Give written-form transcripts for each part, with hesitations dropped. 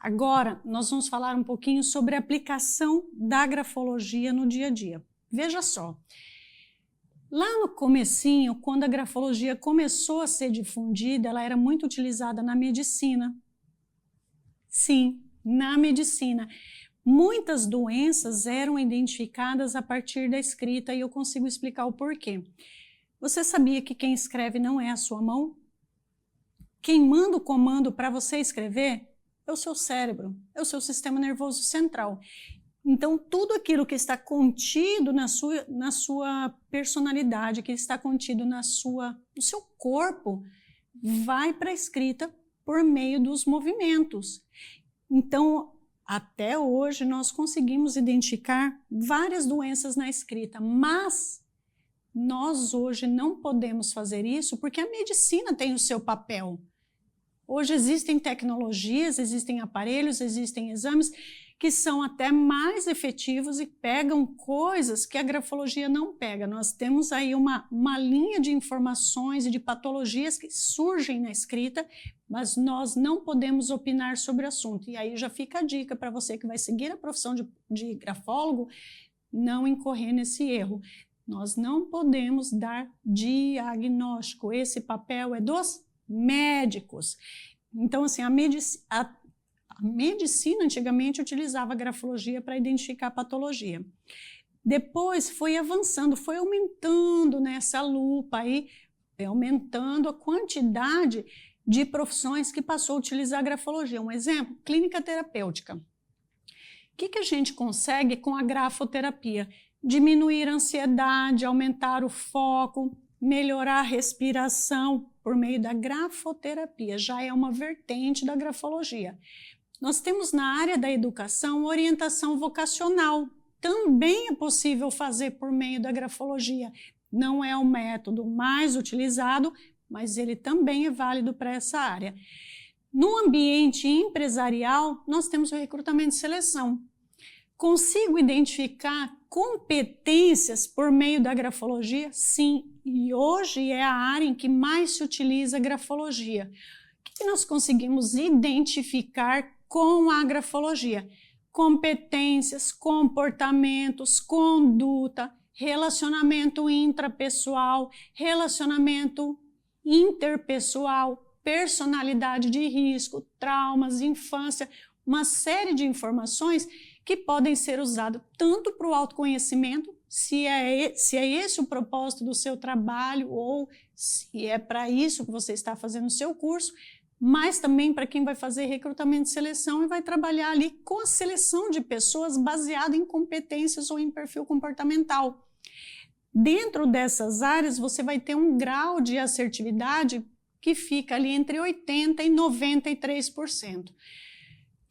Agora, nós vamos falar um pouquinho sobre a aplicação da grafologia no dia a dia. Veja só, lá no comecinho, quando a grafologia começou a ser difundida, ela era muito utilizada na medicina. Sim, na medicina. Muitas doenças eram identificadas a partir da escrita e eu consigo explicar o porquê. Você sabia que quem escreve não é a sua mão? Quem manda o comando para você escrever é o seu cérebro, é o seu sistema nervoso central. Então, tudo aquilo que está contido na sua personalidade, que está contido no seu corpo, vai para a escrita por meio dos movimentos. Então, até hoje, nós conseguimos identificar várias doenças na escrita, mas nós hoje não podemos fazer isso porque a medicina tem o seu papel. Hoje existem tecnologias, existem aparelhos, existem exames que são até mais efetivos e pegam coisas que a grafologia não pega. Nós temos aí uma linha de informações e de patologias que surgem na escrita, mas nós não podemos opinar sobre o assunto. E aí já fica a dica para você que vai seguir a profissão de grafólogo, não incorrer nesse erro. Nós não podemos dar diagnóstico, esse papel é dos médicos. Então, assim, a medicina antigamente utilizava a grafologia para identificar a patologia. Depois foi avançando, foi aumentando nessa lupa aí, aumentando a quantidade de profissões que passou a utilizar a grafologia. Um exemplo, clínica terapêutica. O que a gente consegue com a grafoterapia? Diminuir a ansiedade, aumentar o foco, melhorar a respiração por meio da grafoterapia. Já é uma vertente da grafologia. Nós temos na área da educação orientação vocacional. Também é possível fazer por meio da grafologia. Não é o método mais utilizado, mas ele também é válido para essa área. No ambiente empresarial, nós temos o recrutamento e seleção. Consigo identificar competências por meio da grafologia? Sim, e hoje é a área em que mais se utiliza a grafologia. O que nós conseguimos identificar com a grafologia? Competências, comportamentos, conduta, relacionamento intrapessoal, relacionamento interpessoal, personalidade de risco, traumas, infância, uma série de informações que podem ser usadas tanto para o autoconhecimento, se é esse o propósito do seu trabalho ou se é para isso que você está fazendo o seu curso, mas também para quem vai fazer recrutamento e seleção e vai trabalhar ali com a seleção de pessoas baseada em competências ou em perfil comportamental. Dentro dessas áreas, você vai ter um grau de assertividade que fica ali entre 80% e 93%.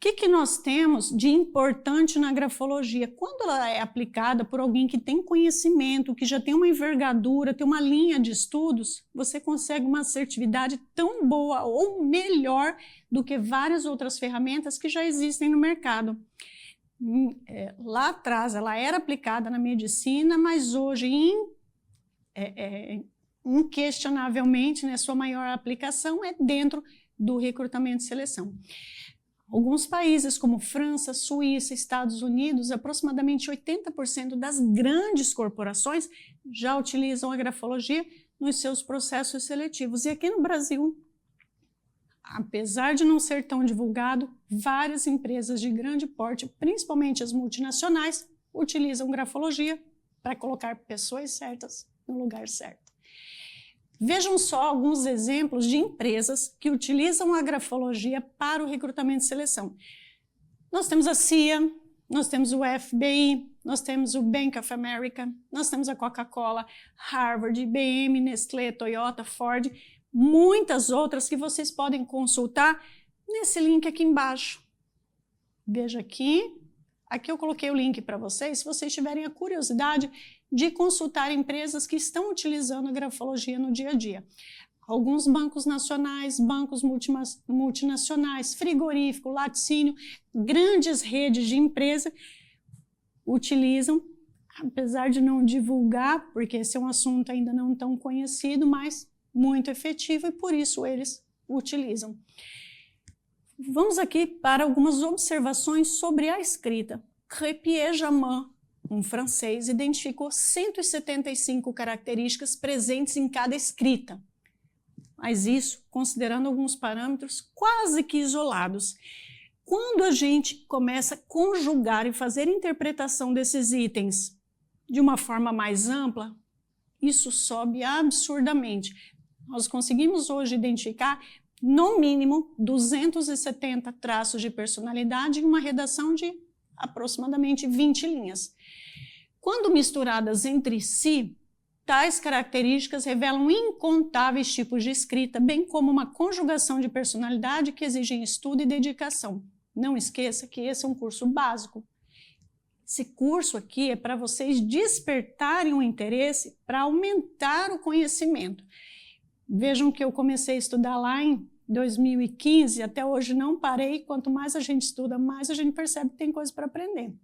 O que nós temos de importante na grafologia? Quando ela é aplicada por alguém que tem conhecimento, que já tem uma envergadura, tem uma linha de estudos, você consegue uma assertividade tão boa ou melhor do que várias outras ferramentas que já existem no mercado. Lá atrás ela era aplicada na medicina, mas hoje inquestionavelmente, né, sua maior aplicação é dentro do recrutamento e seleção. Alguns países como França, Suíça, Estados Unidos, aproximadamente 80% das grandes corporações já utilizam a grafologia nos seus processos seletivos. E aqui no Brasil, apesar de não ser tão divulgado, várias empresas de grande porte, principalmente as multinacionais, utilizam grafologia para colocar pessoas certas no lugar certo. Vejam só alguns exemplos de empresas que utilizam a grafologia para o recrutamento e seleção. Nós temos a CIA, nós temos o FBI, nós temos o Bank of America, nós temos a Coca-Cola, Harvard, IBM, Nestlé, Toyota, Ford, muitas outras que vocês podem consultar nesse link aqui embaixo. Veja aqui. Aqui eu coloquei o link para vocês, se vocês tiverem a curiosidade de consultar empresas que estão utilizando a grafologia no dia a dia. Alguns bancos nacionais, bancos multinacionais, frigorífico, laticínio, grandes redes de empresa utilizam, apesar de não divulgar, porque esse é um assunto ainda não tão conhecido, mas muito efetivo e por isso eles utilizam. Vamos aqui para algumas observações sobre a escrita. Crépy-Jamin, um francês, identificou 175 características presentes em cada escrita. Mas isso considerando alguns parâmetros quase que isolados. Quando a gente começa a conjugar e fazer interpretação desses itens de uma forma mais ampla, isso sobe absurdamente. Nós conseguimos hoje identificar, no mínimo, 270 traços de personalidade em uma redação de aproximadamente 20 linhas. Quando misturadas entre si, tais características revelam incontáveis tipos de escrita, bem como uma conjugação de personalidade que exigem estudo e dedicação. Não esqueça que esse é um curso básico. Esse curso aqui é para vocês despertarem o interesse para aumentar o conhecimento. Vejam que eu comecei a estudar lá em 2015, até hoje não parei. Quanto mais a gente estuda, mais a gente percebe que tem coisa para aprender.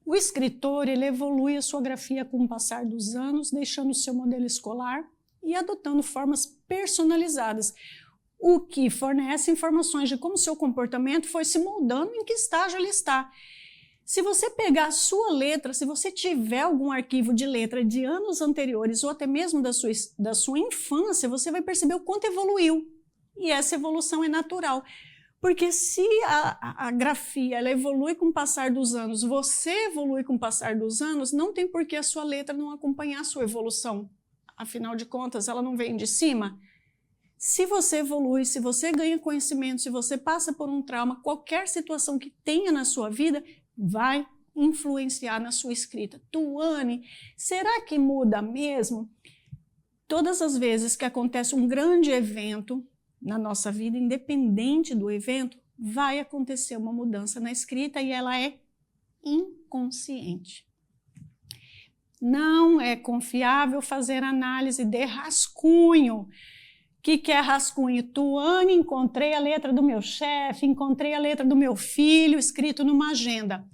O escritor, ele evolui a sua grafia com o passar dos anos, deixando o seu modelo escolar e adotando formas personalizadas, o que fornece informações de como seu comportamento foi se moldando, em que estágio ele está. Se você pegar a sua letra, se você tiver algum arquivo de letra de anos anteriores ou até mesmo da sua infância, você vai perceber o quanto evoluiu. E essa evolução é natural. Porque se a grafia ela evolui com o passar dos anos, você evolui com o passar dos anos, não tem por que a sua letra não acompanhar a sua evolução. Afinal de contas, ela não vem de cima. Se você evolui, se você ganha conhecimento, se você passa por um trauma, qualquer situação que tenha na sua vida, vai influenciar na sua escrita. Tuane, será que muda mesmo? Todas as vezes que acontece um grande evento na nossa vida, independente do evento, vai acontecer uma mudança na escrita e ela é inconsciente. Não é confiável fazer análise de rascunho. O que é rascunho? Tuane, encontrei a letra do meu chefe, encontrei a letra do meu filho escrito numa agenda.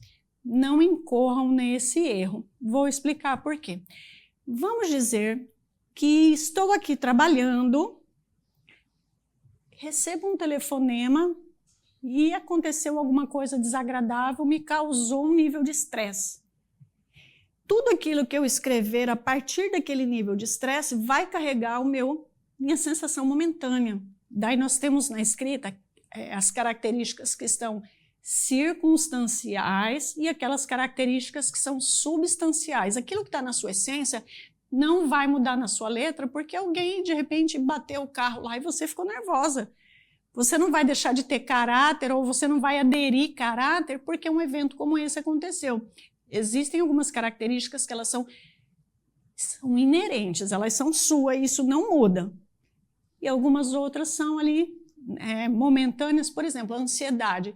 Não incorram nesse erro. Vou explicar por quê. Vamos dizer que estou aqui trabalhando, recebo um telefonema e aconteceu alguma coisa desagradável, me causou um nível de estresse. Tudo aquilo que eu escrever a partir daquele nível de estresse vai carregar minha sensação momentânea. Daí nós temos na escrita as características que estão circunstanciais e aquelas características que são substanciais. Aquilo que está na sua essência não vai mudar na sua letra porque alguém de repente bateu o carro lá e você ficou nervosa. Você não vai deixar de ter caráter ou você não vai aderir caráter porque um evento como esse aconteceu. Existem algumas características que elas são inerentes, elas são suas e isso não muda. E algumas outras são ali momentâneas, por exemplo, a ansiedade.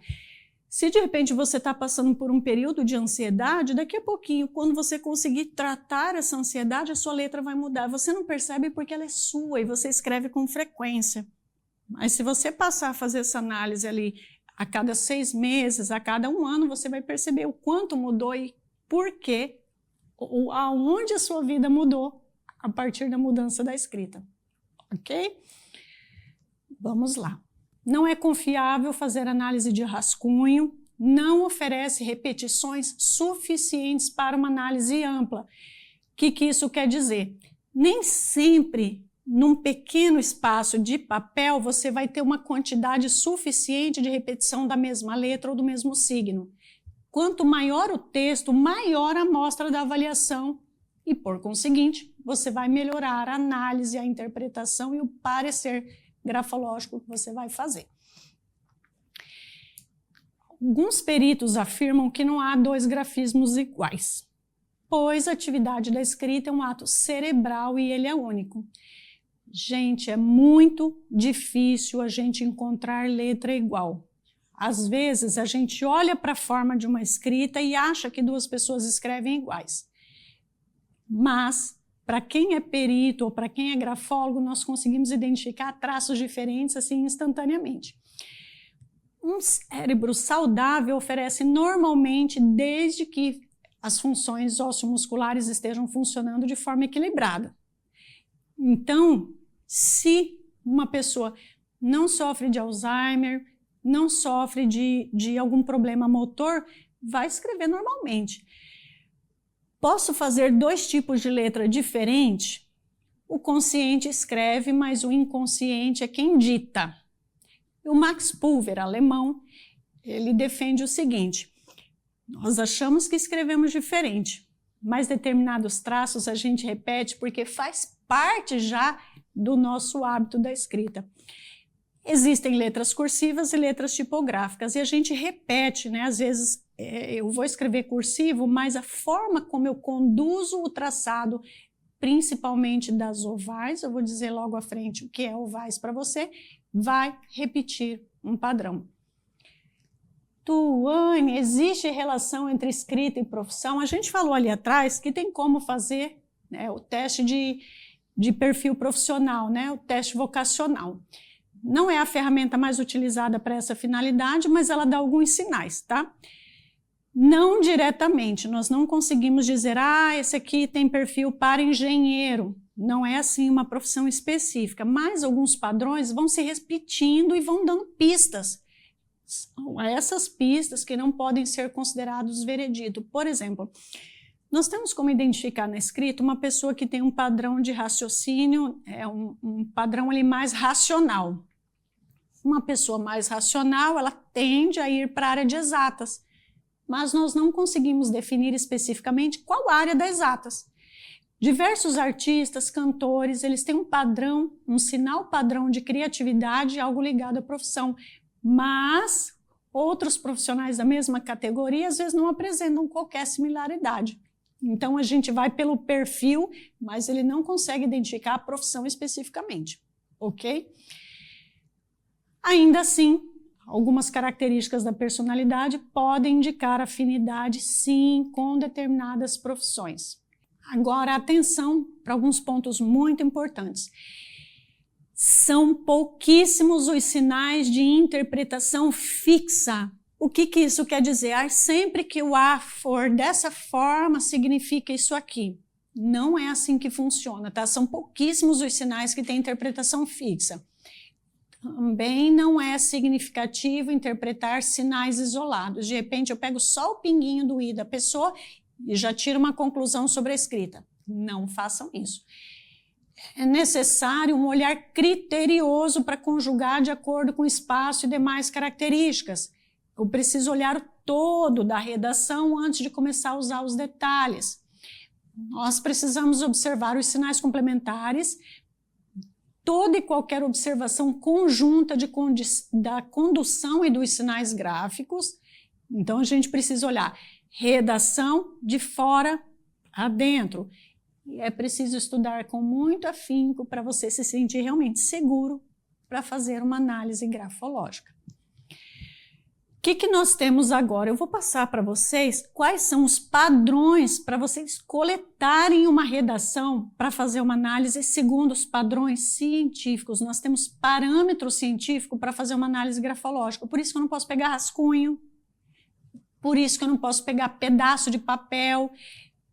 Se de repente você está passando por um período de ansiedade, daqui a pouquinho, quando você conseguir tratar essa ansiedade, a sua letra vai mudar. Você não percebe porque ela é sua e você escreve com frequência. Mas se você passar a fazer essa análise ali a cada 6 meses, a cada 1 ano, você vai perceber o quanto mudou e por quê, ou aonde a sua vida mudou a partir da mudança da escrita. Ok? Vamos lá. Não é confiável fazer análise de rascunho, não oferece repetições suficientes para uma análise ampla. O que isso quer dizer? Nem sempre, num pequeno espaço de papel, você vai ter uma quantidade suficiente de repetição da mesma letra ou do mesmo signo. Quanto maior o texto, maior a amostra da avaliação e, por conseguinte, você vai melhorar a análise, a interpretação e o parecer grafológico que você vai fazer. Alguns peritos afirmam que não há 2 grafismos iguais, pois a atividade da escrita é um ato cerebral e ele é único. Gente, é muito difícil a gente encontrar letra igual. Às vezes, a gente olha para a forma de uma escrita e acha que 2 pessoas escrevem iguais. Mas, para quem é perito ou para quem é grafólogo, nós conseguimos identificar traços diferentes assim instantaneamente. Um cérebro saudável oferece normalmente desde que as funções osso-musculares estejam funcionando de forma equilibrada. Então, se uma pessoa não sofre de Alzheimer, não sofre de algum problema motor, vai escrever normalmente. Posso fazer 2 tipos de letra diferentes? O consciente escreve, mas o inconsciente é quem dita. O Max Pulver, alemão, ele defende o seguinte: nós achamos que escrevemos diferente, mas determinados traços a gente repete porque faz parte já do nosso hábito da escrita. Existem letras cursivas e letras tipográficas, e a gente repete, né? Às vezes eu vou escrever cursivo, mas a forma como eu conduzo o traçado, principalmente das ovais, eu vou dizer logo à frente o que é ovais para você, vai repetir um padrão. Tuane, existe relação entre escrita e profissão? A gente falou ali atrás que tem como fazer, né, o teste de perfil profissional, né, o teste vocacional. Não é a ferramenta mais utilizada para essa finalidade, mas ela dá alguns sinais, tá? Não diretamente, nós não conseguimos dizer, esse aqui tem perfil para engenheiro. Não é assim uma profissão específica, mas alguns padrões vão se repetindo e vão dando pistas. São essas pistas que não podem ser considerados veredito. Por exemplo, nós temos como identificar na escrita uma pessoa que tem um padrão de raciocínio, um padrão ali mais racional. Uma pessoa mais racional, ela tende a ir para a área de exatas, mas nós não conseguimos definir especificamente qual área das exatas. Diversos artistas, cantores, eles têm um padrão, um sinal padrão de criatividade, algo ligado à profissão, mas outros profissionais da mesma categoria às vezes não apresentam qualquer similaridade. Então a gente vai pelo perfil, mas ele não consegue identificar a profissão especificamente, ok? Ainda assim, algumas características da personalidade podem indicar afinidade, sim, com determinadas profissões. Agora, atenção para alguns pontos muito importantes. São pouquíssimos os sinais de interpretação fixa. O que isso quer dizer? Sempre que o A for dessa forma, significa isso aqui. Não é assim que funciona, tá? São pouquíssimos os sinais que têm interpretação fixa. Também não é significativo interpretar sinais isolados. De repente, eu pego só o pinguinho do I da pessoa e já tiro uma conclusão sobre a escrita. Não façam isso. É necessário um olhar criterioso para conjugar de acordo com o espaço e demais características. Eu preciso olhar o todo da redação antes de começar a usar os detalhes. Nós precisamos observar os sinais complementares, toda e qualquer observação conjunta da condução e dos sinais gráficos. Então, a gente precisa olhar redação de fora a dentro. E é preciso estudar com muito afinco para você se sentir realmente seguro para fazer uma análise grafológica. O que nós temos agora? Eu vou passar para vocês quais são os padrões para vocês coletarem uma redação para fazer uma análise segundo os padrões científicos. Nós temos parâmetro científico para fazer uma análise grafológica. Por isso que eu não posso pegar rascunho, por isso que eu não posso pegar pedaço de papel.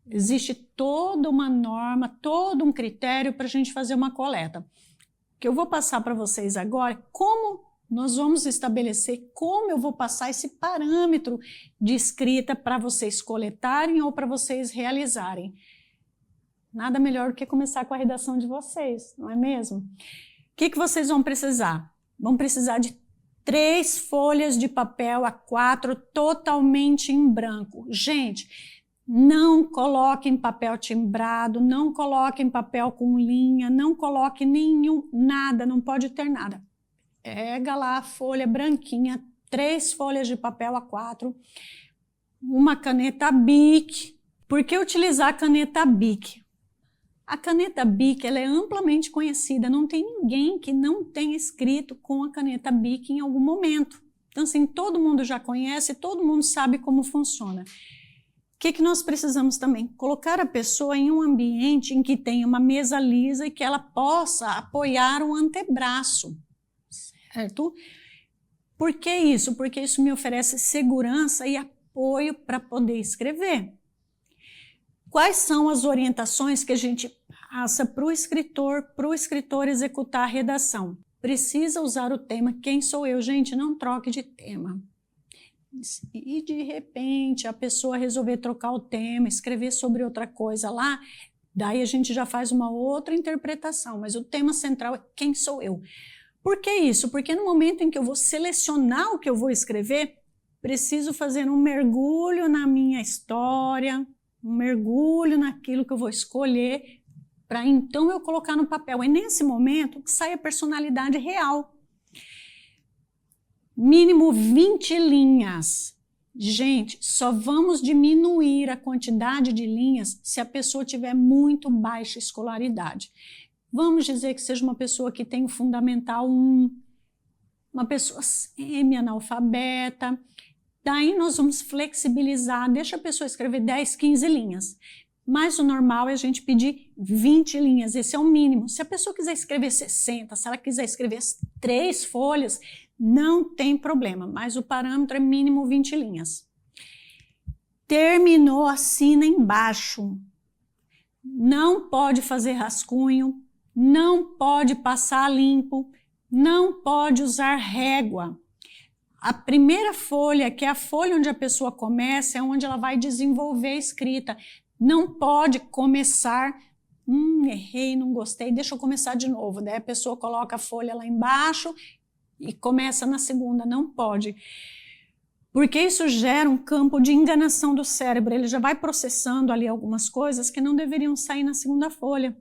Existe toda uma norma, todo um critério para a gente fazer uma coleta. O que eu vou passar para vocês agora é como nós vamos estabelecer, como eu vou passar esse parâmetro de escrita para vocês coletarem ou para vocês realizarem. Nada melhor do que começar com a redação de vocês, não é mesmo? O que vocês vão precisar? Vão precisar de 3 folhas de papel A4 totalmente em branco. Gente, não coloquem papel timbrado, não coloquem papel com linha, não coloquem nada, não pode ter nada. Pega lá a folha branquinha, 3 folhas de papel A4, uma caneta Bic. Por que utilizar a caneta Bic? A caneta Bic ela é amplamente conhecida, não tem ninguém que não tenha escrito com a caneta Bic em algum momento. Então, assim, todo mundo já conhece, todo mundo sabe como funciona. O que nós precisamos também? Colocar a pessoa em um ambiente em que tenha uma mesa lisa e que ela possa apoiar o antebraço. Certo? Por que isso? Porque isso me oferece segurança e apoio para poder escrever. Quais são as orientações que a gente passa para o escritor executar a redação? precisa usar o tema quem sou eu. Gente, não troque de tema. E de repente a pessoa resolver trocar o tema, escrever sobre outra coisa lá, daí a gente já faz uma outra interpretação, mas o tema central é quem sou eu. Por que isso? Porque no momento em que eu vou selecionar o que eu vou escrever, preciso fazer um mergulho na minha história, um mergulho naquilo que eu vou escolher, para então eu colocar no papel. É nesse momento que sai a personalidade real. Mínimo 20 linhas. Gente, só vamos diminuir a quantidade de linhas se a pessoa tiver muito baixa escolaridade. Vamos dizer que seja uma pessoa que tem o Fundamental 1, uma pessoa semi-analfabeta. Daí nós vamos flexibilizar, deixa a pessoa escrever 10, 15 linhas. Mas o normal é a gente pedir 20 linhas, esse é o mínimo. Se a pessoa quiser escrever 60, se ela quiser escrever 3 folhas, não tem problema, mas o parâmetro é mínimo 20 linhas. Terminou, assina embaixo. Não pode fazer rascunho, não pode passar limpo, não pode usar régua. A primeira folha, que é a folha onde a pessoa começa, é onde ela vai desenvolver a escrita. Não pode começar, errei, não gostei, deixa eu começar de novo. Daí a pessoa coloca a folha lá embaixo e começa na segunda. Não pode. Porque isso gera um campo de enganação do cérebro. Ele já vai processando ali algumas coisas que não deveriam sair na segunda folha.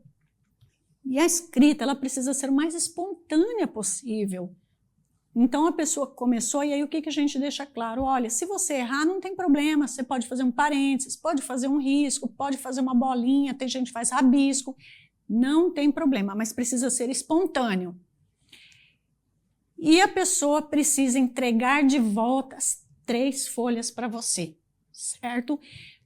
E a escrita, ela precisa ser o mais espontânea possível. Então a pessoa começou e aí o que a gente deixa claro? Olha, se você errar não tem problema, você pode fazer um parênteses, pode fazer um risco, pode fazer uma bolinha, tem gente que faz rabisco, não tem problema, mas precisa ser espontâneo. E a pessoa precisa entregar de volta as 3 folhas para você, certo?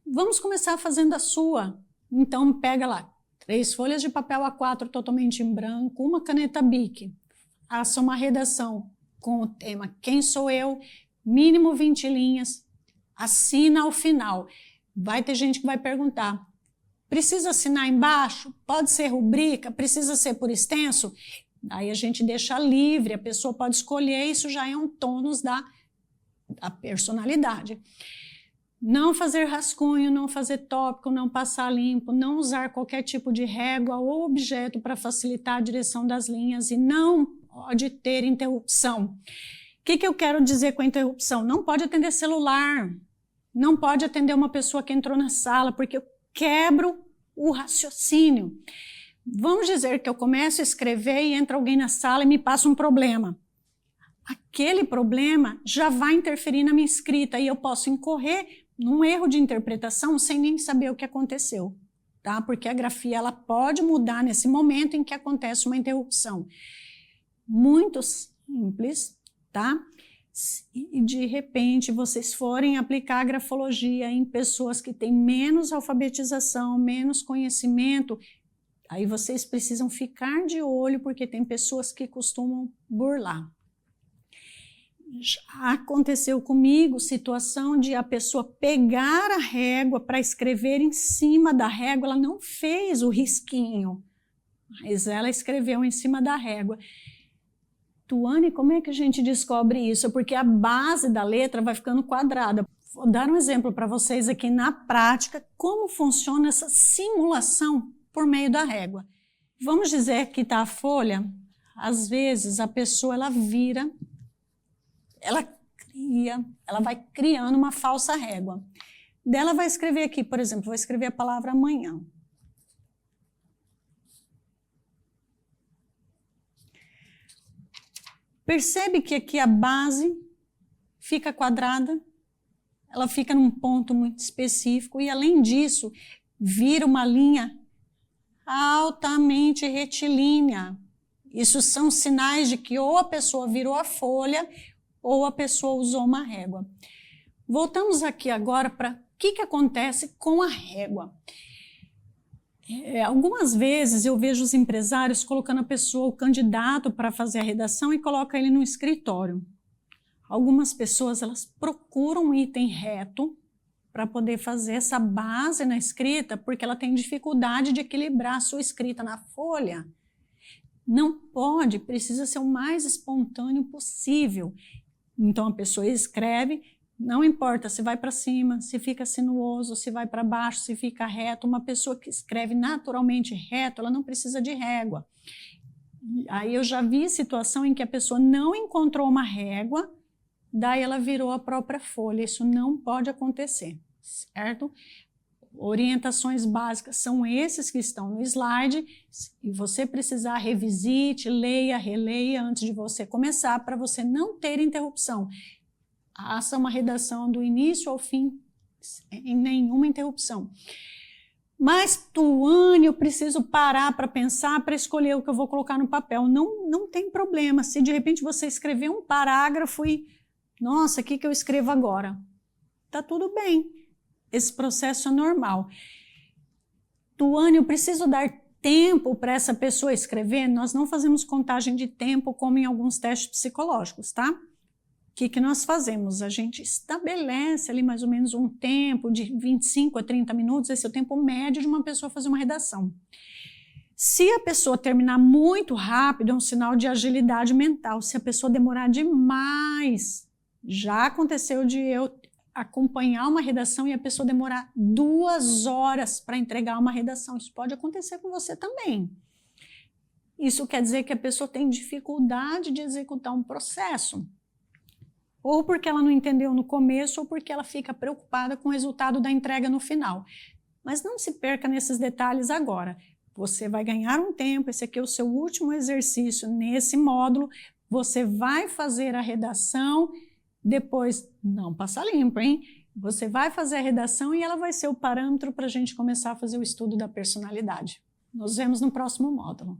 Vamos começar fazendo a sua. Então pega lá 3 folhas de papel A4 totalmente em branco, uma caneta Bic, faça uma redação com o tema quem sou eu, mínimo 20 linhas, assina ao final. Vai ter gente que vai perguntar, precisa assinar embaixo? Pode ser rubrica? Precisa ser por extenso? Aí a gente deixa livre, a pessoa pode escolher, isso já é um tônus da personalidade. Não fazer rascunho, não fazer tópico, não passar limpo, não usar qualquer tipo de régua ou objeto para facilitar a direção das linhas e não pode ter interrupção. O que eu quero dizer com a interrupção? Não pode atender celular, não pode atender uma pessoa que entrou na sala, porque eu quebro o raciocínio. Vamos dizer que eu começo a escrever e entra alguém na sala e me passa um problema. Aquele problema já vai interferir na minha escrita e eu posso incorrer num erro de interpretação sem nem saber o que aconteceu, tá? Porque a grafia ela pode mudar nesse momento em que acontece uma interrupção. Muito simples, tá? Se de repente vocês forem aplicar a grafologia em pessoas que têm menos alfabetização, menos conhecimento, aí vocês precisam ficar de olho porque tem pessoas que costumam burlar. Já aconteceu comigo situação de a pessoa pegar a régua para escrever em cima da régua, ela não fez o risquinho, mas ela escreveu em cima da régua. Tuane, como é que a gente descobre isso? Porque a base da letra vai ficando quadrada. Vou dar um exemplo para vocês aqui na prática, como funciona essa simulação por meio da régua. Vamos dizer que está a folha, às vezes a pessoa ela vira, ela vai criando uma falsa régua. Dela vai escrever aqui, por exemplo, vou escrever a palavra amanhã. Percebe que aqui a base fica quadrada, ela fica num ponto muito específico e, além disso, vira uma linha altamente retilínea. Isso são sinais de que ou a pessoa virou a folha ou a pessoa usou uma régua. Voltamos aqui agora para o que acontece com a régua. Algumas vezes eu vejo os empresários colocando a pessoa, o candidato, para fazer a redação e coloca ele no escritório. Algumas pessoas elas procuram um item reto para poder fazer essa base na escrita, porque ela tem dificuldade de equilibrar a sua escrita na folha. Não pode, precisa ser o mais espontâneo possível. Então a pessoa escreve, não importa se vai para cima, se fica sinuoso, se vai para baixo, se fica reto. Uma pessoa que escreve naturalmente reto, ela não precisa de régua. Aí eu já vi situação em que a pessoa não encontrou uma régua, daí ela virou a própria folha. Isso não pode acontecer, certo? Orientações básicas são esses que estão no slide. Se você precisar, revisite, leia, releia antes de você começar, para você não ter interrupção. Faça uma redação do início ao fim, sem nenhuma interrupção. Mas, Tuane, eu preciso parar para pensar, para escolher o que eu vou colocar no papel. Não tem problema. Se de repente você escrever um parágrafo e, nossa, o que eu escrevo agora? Tá tudo bem. Esse processo é normal. Tuane, eu preciso dar tempo para essa pessoa escrever? Nós não fazemos contagem de tempo como em alguns testes psicológicos, tá? O que nós fazemos? A gente estabelece ali mais ou menos um tempo de 25 a 30 minutos, esse é o tempo médio de uma pessoa fazer uma redação. Se a pessoa terminar muito rápido, é um sinal de agilidade mental. Se a pessoa demorar demais, já aconteceu de eu acompanhar uma redação e a pessoa demorar 2 horas para entregar uma redação. Isso pode acontecer com você também. Isso quer dizer que a pessoa tem dificuldade de executar um processo. Ou porque ela não entendeu no começo, ou porque ela fica preocupada com o resultado da entrega no final. Mas não se perca nesses detalhes agora. Você vai ganhar um tempo, esse aqui é o seu último exercício nesse módulo, você vai fazer a redação, depois não passa limpo, hein? Você vai fazer a redação e ela vai ser o parâmetro para a gente começar a fazer o estudo da personalidade. Nos vemos no próximo módulo.